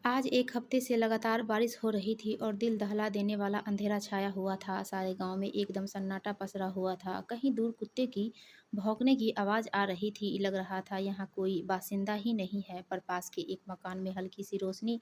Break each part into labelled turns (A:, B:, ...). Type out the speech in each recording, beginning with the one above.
A: आज 1 हफ्ते से लगातार बारिश हो रही थी और दिल दहला देने वाला अंधेरा छाया हुआ था। सारे गांव में एकदम सन्नाटा पसरा हुआ था। कहीं दूर कुत्ते की भौंकने की आवाज़ आ रही थी। लग रहा था यहाँ कोई बासिंदा ही नहीं है। पर पास के एक मकान में हल्की सी रोशनी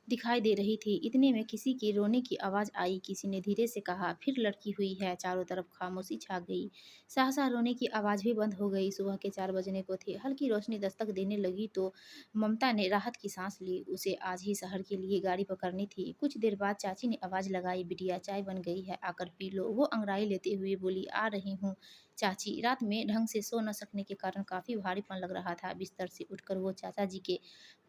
A: दिखाई दे रही थी। इतने में किसी की रोने की आवाज़ आई। किसी ने धीरे से कहा, फिर लड़की हुई है। चारों तरफ खामोशी छा गई। सहसा रोने की आवाज़ भी बंद हो गई। सुबह के 4 बजने को थे। हल्की रोशनी दस्तक देने लगी तो ममता ने राहत की सांस ली। उसे आज ही शहर के लिए गाड़ी पकड़नी थी। कुछ देर बाद चाची ने आवाज़ लगाई, बिटिया चाय बन गई है, आकर पी लो। वो अंगड़ाई लेते हुए बोली, आ रही हूँ चाची। रात में ढंग से सो न सकने के कारण काफ़ी भारीपन लग रहा था। बिस्तर से उठकर वो चाचा जी के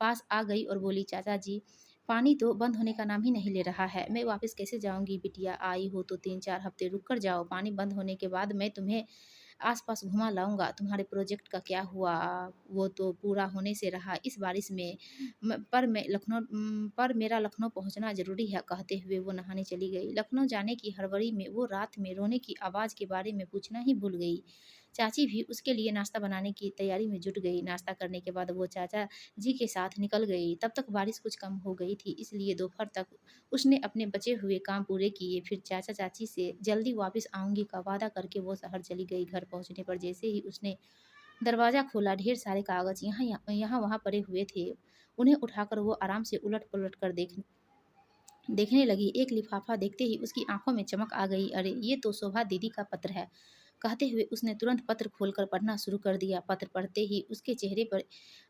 A: पास आ गई और बोली, चाचा जी पानी तो बंद होने का नाम ही नहीं ले रहा है। मैं वापस कैसे जाऊंगी? बिटिया आई हो तो 3-4 हफ्ते रुक कर जाओ। पानी बंद होने के बाद मैं तुम्हें आस-पास घुमा लाऊँगा। तुम्हारे प्रोजेक्ट का क्या हुआ? वो तो पूरा होने से रहा इस बारिश में। पर मेरा लखनऊ पहुँचना ज़रूरी है, कहते हुए वो नहाने चली गई। लखनऊ जाने की हड़बड़ी में वो रात में रोने की आवाज़ के बारे में पूछना ही भूल गई। चाची भी उसके लिए नाश्ता बनाने की तैयारी में जुट गई। नाश्ता करने के बाद वो चाचा जी के साथ निकल गई। तब तक बारिश कुछ कम हो गई थी, इसलिए दोपहर तक उसने अपने बचे हुए काम पूरे किए। फिर चाचा-चाची से जल्दी वापस आऊँगी का वादा करके वो शहर चली गई। घर पहुँचने पर जैसे ही उसने दरवाज़ा खोला, ढेर सारे कागज़ यहाँ-वहाँ पड़े हुए थे। उन्हें उठाकर वो आराम से उलट-पलट कर देखने लगी। एक लिफ़ाफ़ा देखते ही उसकी आँखों में चमक आ गई। अरे! ये तो शोभा दीदी का पत्र है। कहते हुए उसने तुरंत पत्र खोलकर पढ़ना शुरू कर दिया। पत्र पढ़ते ही उसके चेहरे पर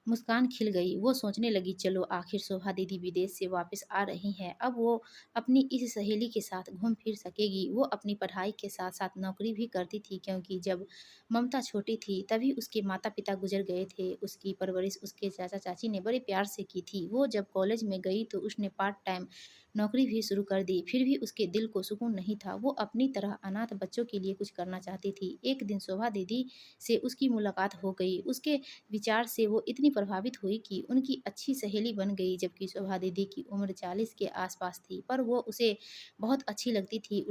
A: मुस्कान खिल गई। वो सोचने लगी, चलो आखिर शोभा दीदी विदेश से वापस आ रही हैं। अब वो अपनी इस सहेली के साथ घूम फिर सकेगी। वो अपनी पढ़ाई के साथ-साथ नौकरी भी करती थी, क्योंकि जब ममता छोटी थी तभी उसके माता-पिता गुज़र गए थे। उसकी परवरिश उसके चाचा-चाची ने बड़े प्यार से की थी। वो जब कॉलेज में गई तो उसने पार्ट टाइम नौकरी भी शुरू कर दी। फिर भी उसके दिल को सुकून नहीं था। वो अपनी तरह अनाथ बच्चों के लिए कुछ करना चाहती थी। एक दिन शोभा दीदी से उसकी मुलाकात हो गई। उसके विचार से वो इतनी प्रभावित हुई कि उनकी अच्छी सहेली बन गई। जबकि शोभा दीदी की उम्र 40 के आसपास थी, पर वो उसे बहुत अच्छी लगती थी।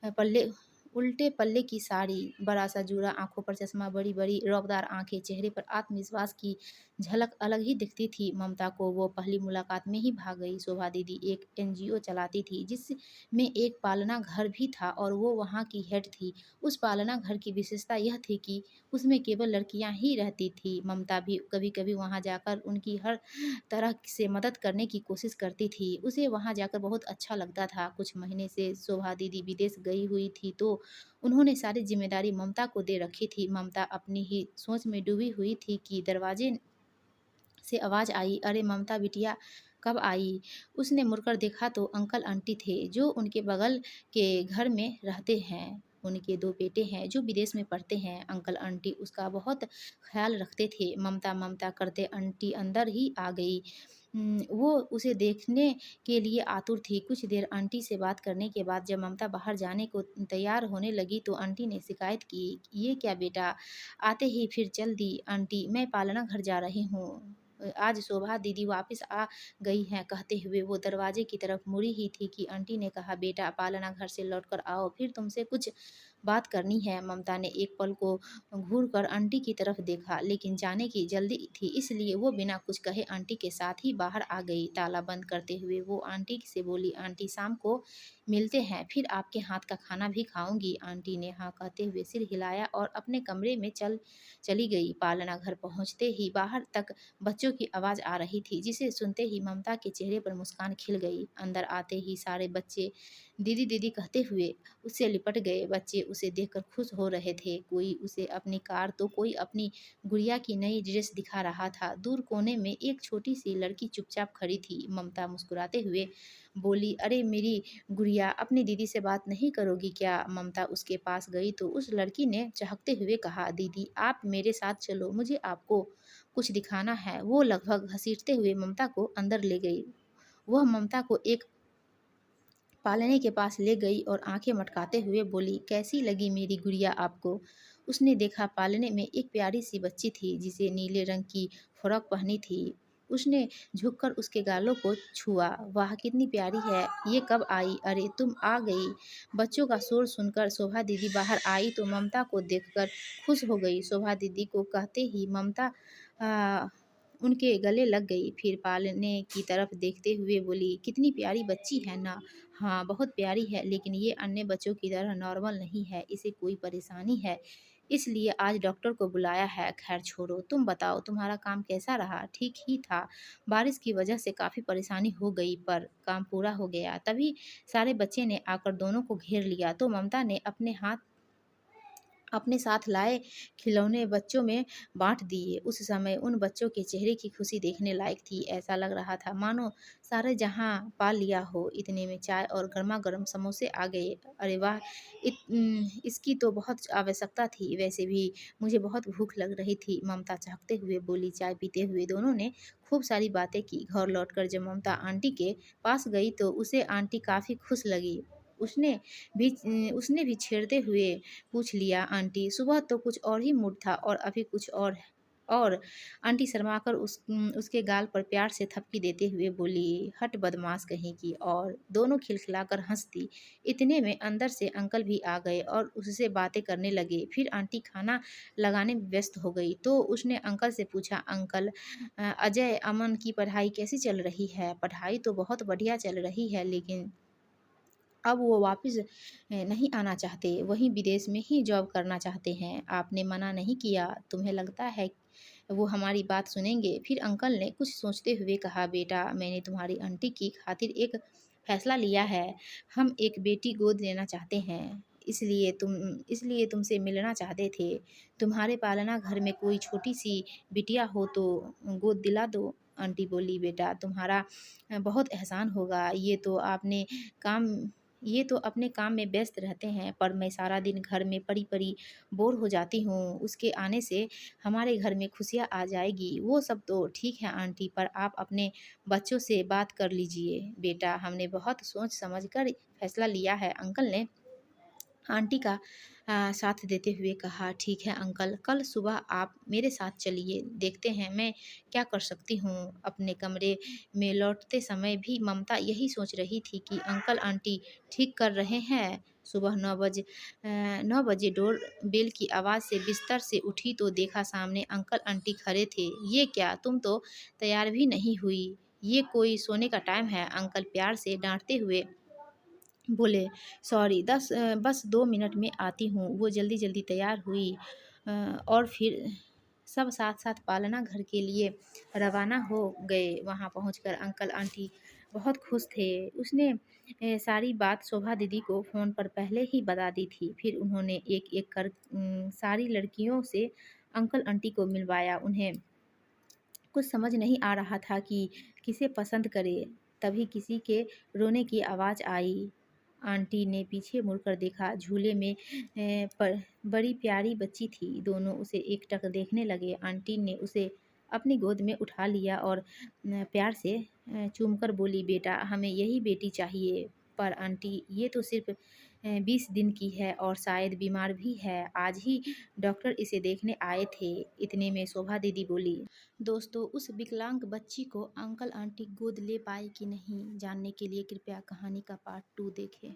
A: पल्ले उल्टे पल्ले की साड़ी, बड़ा-सा जूड़ा, आँखों पर चश्मा, बड़ी-बड़ी रौबदार आँखें, चेहरे पर आत्मविश्वास की झलक अलग ही दिखती थी। ममता को वो पहली मुलाकात में ही भा गई। शोभा दीदी एक एनजीओ चलाती थी, जिसमें एक पालना घर भी था और वो वहाँ की हेड थी। उस पालना घर की विशेषता यह थी कि उसमें केवल लड़कियाँ ही रहती थीं। ममता भी कभी-कभी वहाँ जाकर उनकी हर तरह से मदद करने की कोशिश करती थी। उसे वहाँ जाकर बहुत अच्छा लगता था। कुछ महीने से शोभा दीदी विदेश गई हुई थी, तो उन्होंने सारी ज़िम्मेदारी ममता को दे रखी थी। ममता अपनी ही सोच में डूबी हुई थी कि दरवाजे से आवाज़ आई, अरे ममता बिटिया कब आई? उसने मुड़कर देखा तो अंकल आंटी थे, जो उनके बगल के घर में रहते हैं। उनके 2 बेटे हैं जो विदेश में पढ़ते हैं। अंकल आंटी उसका बहुत ख़्याल रखते थे। ममता ममता करते आंटी अंदर ही आ गई। वो उसे देखने के लिए आतुर थी। कुछ देर आंटी से बात करने के बाद जब ममता बाहर जाने को तैयार होने लगी तो आंटी ने शिकायत की, ये क्या बेटा, आते ही फिर चल दी। आंटी, मैं पालना घर जा रही हूँ। आज शोभा दीदी वापस आ गई हैं, कहते हुए वो दरवाजे की तरफ मुड़ी ही थी कि आंटी ने कहा, बेटा पालना घर से लौट कर आओ, फिर तुमसे कुछ बात करनी है। ममता ने एक पल को घूर कर आंटी की तरफ देखा, लेकिन जाने की जल्दी थी, इसलिए वो बिना कुछ कहे आंटी के साथ ही बाहर आ गई। ताला बंद करते हुए वो आंटी से बोली, आंटी शाम को मिलते हैं, फिर आपके हाथ का खाना भी खाऊंगी। आंटी ने हाँ कहते हुए सिर हिलाया और अपने कमरे में चली गई। पालना घर पहुंचते ही बाहर तक बच्चों की आवाज़ आ रही थी, जिसे सुनते ही ममता के चेहरे पर मुस्कान खिल गई। अंदर आते ही सारे बच्चे दीदी दीदी कहते हुए उससे लिपट गए। बच्चे उसे देखकर खुश हो रहे थे। कोई उसे अपनी कार तो कोई अपनी गुड़िया की नई ड्रेस दिखा रहा था। दूर कोने में एक छोटी सी लड़की चुपचाप खड़ी थी। ममता मुस्कुराते हुए बोली, अरे मेरी गुड़िया, अपनी दीदी से बात नहीं करोगी क्या? ममता उसके पास गई तो उस लड़की ने चहकते हुए कहा, दीदी आप मेरे साथ चलो, मुझे आपको कुछ दिखाना है। वो लगभग घसीटते हुए ममता को अंदर ले गई। वह ममता को एक पालने के पास ले गई और आंखें मटकाते हुए बोली, कैसी लगी मेरी गुड़िया आपको? उसने देखा पालने में एक प्यारी सी बच्ची थी, जिसे नीले रंग की फ्रॉक पहनी थी। उसने झुककर उसके गालों को छुआ। वाह कितनी प्यारी है, ये कब आई? अरे तुम आ गई। बच्चों का शोर सुनकर शोभा दीदी बाहर आई तो ममता को देखकर खुश हो गई। शोभा दीदी को कहते ही ममता आ, उनके गले लग गई। फिर पालने की तरफ देखते हुए बोली, कितनी प्यारी बच्ची है ना। हाँ, बहुत प्यारी है, लेकिन ये अन्य बच्चों की तरह नॉर्मल नहीं है, इसे कोई परेशानी है, इसलिए आज डॉक्टर को बुलाया है। खैर छोड़ो, तुम बताओ तुम्हारा काम कैसा रहा। ठीक ही था, बारिश की वजह से काफ़ी परेशानी हो गई, पर काम पूरा हो गया। तभी सारे बच्चे ने आकर दोनों को घेर लिया, तो ममता ने अपने साथ लाए खिलौने बच्चों में बाँट दिए। उस समय उन बच्चों के चेहरे की खुशी देखने लायक थी। ऐसा लग रहा था मानो सारे जहाँ पा लिया हो। इतने में चाय और गरमा-गरम समोसे आ गए। अरे वाह! इसकी तो बहुत आवश्यकता थी। वैसे भी मुझे बहुत भूख लग रही थी, ममता चहकते हुए बोली। चाय पीते हुए दोनों ने खूब सारी बातें की। घर लौटकर जब ममता आंटी के पास गई तो उसे आंटी काफ़ी खुश लगी। उसने उसने भी छेड़ते हुए पूछ लिया, आंटी सुबह तो कुछ और ही मूड था और अभी कुछ और है। और आंटी शर्माकर उसके गाल पर प्यार से थपकी देते हुए बोली, हट बदमाश कहीं की। और दोनों खिलखिलाकर हंस दी। इतने में अंदर से अंकल भी आ गए और उससे बातें करने लगे। फिर आंटी खाना लगाने में व्यस्त हो गई तो उसने अंकल से पूछा, अंकल अजय अमन की पढ़ाई कैसी चल रही है। पढ़ाई तो बहुत बढ़िया चल रही है, लेकिन अब वो वापस नहीं आना चाहते, वहीं विदेश में ही जॉब करना चाहते हैं। आपने मना नहीं किया, तुम्हें लगता है वो हमारी बात सुनेंगे? फिर अंकल ने कुछ सोचते हुए कहा, बेटा मैंने तुम्हारी आंटी की खातिर एक फैसला लिया है। हम एक बेटी गोद लेना चाहते हैं, इसलिए तुमसे मिलना चाहते थे। तुम्हारे पालना घर में कोई छोटी सी बिटिया हो तो गोद दिला दो। आंटी बोली, बेटा तुम्हारा बहुत एहसान होगा। काम ये तो अपने काम में व्यस्त रहते हैं, पर मैं सारा दिन घर में पड़ी-पड़ी बोर हो जाती हूँ। उसके आने से हमारे घर में खुशियाँ आ जाएगी। वो सब तो ठीक है आंटी, पर आप अपने बच्चों से बात कर लीजिए। बेटा हमने बहुत सोच समझ कर फैसला लिया है। अंकल ने आंटी का साथ देते हुए कहा, ठीक है अंकल, कल सुबह आप मेरे साथ चलिए, देखते हैं मैं क्या कर सकती हूँ। अपने कमरे में लौटते समय भी ममता यही सोच रही थी कि अंकल आंटी ठीक कर रहे हैं। सुबह 9 बजे डोर बेल की आवाज़ से बिस्तर से उठी तो देखा सामने अंकल आंटी खड़े थे। ये क्या, तुम तो तैयार भी नहीं हुई, ये कोई सोने का टाइम है। अंकल प्यार से डांटते हुए बोले, सॉरी, बस 2 मिनट में आती हूँ। वो जल्दी-जल्दी तैयार हुई और फिर सब साथ-साथ पालना घर के लिए रवाना हो गए। वहाँ पहुँचकर अंकल आंटी बहुत खुश थे। उसने सारी बात शोभा दीदी को फ़ोन पर पहले ही बता दी थी। फिर उन्होंने एक-एक कर सारी लड़कियों से अंकल आंटी को मिलवाया। उन्हें कुछ समझ नहीं आ रहा था कि किसे पसंद करे। तभी किसी के रोने की आवाज़ आई। आंटी ने पीछे मुड़कर देखा, झूले में पर बड़ी प्यारी बच्ची थी। दोनों उसे एकटक देखने लगे। आंटी ने उसे अपनी गोद में उठा लिया और प्यार से चूमकर बोली, बेटा हमें यही बेटी चाहिए। पर आंटी ये तो सिर्फ 20 दिन की है और शायद बीमार भी है। आज ही डॉक्टर इसे देखने आए थे। इतने में शोभा दीदी बोली, दोस्तों उस विकलांग बच्ची को अंकल आंटी गोद ले पाए कि नहीं, जानने के लिए कृपया कहानी का पार्ट 2 देखें।